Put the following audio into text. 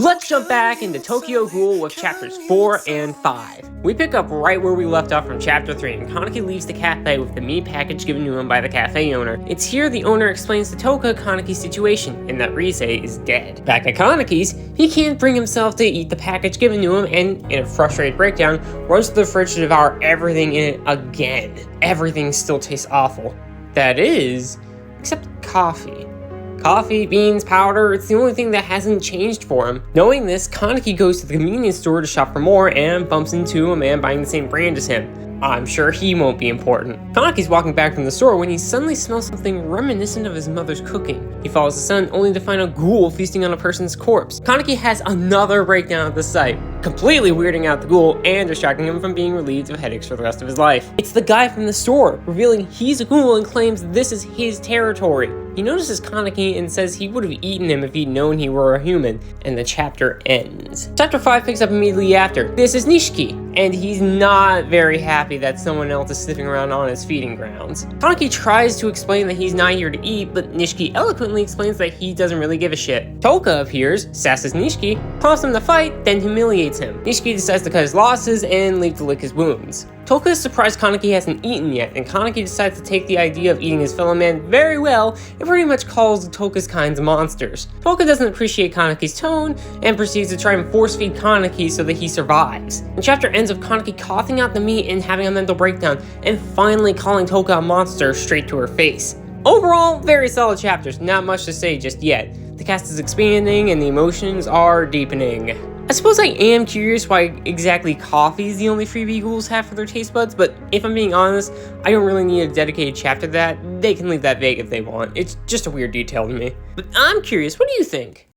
Let's jump back into Tokyo Ghoul with chapters 4 and 5. We pick up right where we left off from chapter 3, and Kaneki leaves the cafe with the meat package given to him by the cafe owner. It's here the owner explains to Toka Kaneki's situation, and that Rise is dead. Back at Kaneki's, he can't bring himself to eat the package given to him, and in a frustrated breakdown, runs to the fridge to devour everything in it again. Everything still tastes awful. That is, except coffee. Coffee, beans, powder, it's the only thing that hasn't changed for him. Knowing this, Kaneki goes to the convenience store to shop for more and bumps into a man buying the same brand as him. I'm sure he won't be important. Kaneki's walking back from the store when he suddenly smells something reminiscent of his mother's cooking. He follows the son only to find a ghoul feasting on a person's corpse. Kaneki has another breakdown at the sight, completely weirding out the ghoul and distracting him from being relieved of headaches for the rest of his life. It's the guy from the store, revealing he's a ghoul and claims this is his territory. He notices Kaneki and says he would have eaten him if he'd known he were a human, and the chapter ends. Chapter 5 picks up immediately after. This is Nishiki, and he's not very happy that someone else is sniffing around on his feeding grounds. Kaneki tries to explain that he's not here to eat, but Nishiki eloquently explains that he doesn't really give a shit. Toka appears, sasses Nishiki, prompts him to fight, then humiliates him. Nishiki decides to cut his losses and leave to lick his wounds. Toka is surprised Kaneki hasn't eaten yet, and Kaneki decides to take the idea of eating his fellow man very well and pretty much calls Toka's kinds monsters. Toka doesn't appreciate Kaneki's tone and proceeds to try and force feed Kaneki so that he survives. The chapter ends with Kaneki coughing out the meat and having a mental breakdown, and finally calling Toka a monster straight to her face. Overall, very solid chapters, not much to say just yet. The cast is expanding and the emotions are deepening. I suppose I am curious why exactly coffee is the only freebie ghouls have for their taste buds, but if I'm being honest, I don't really need a dedicated chapter to that. They can leave that vague if they want. It's just a weird detail to me. But I'm curious, what do you think?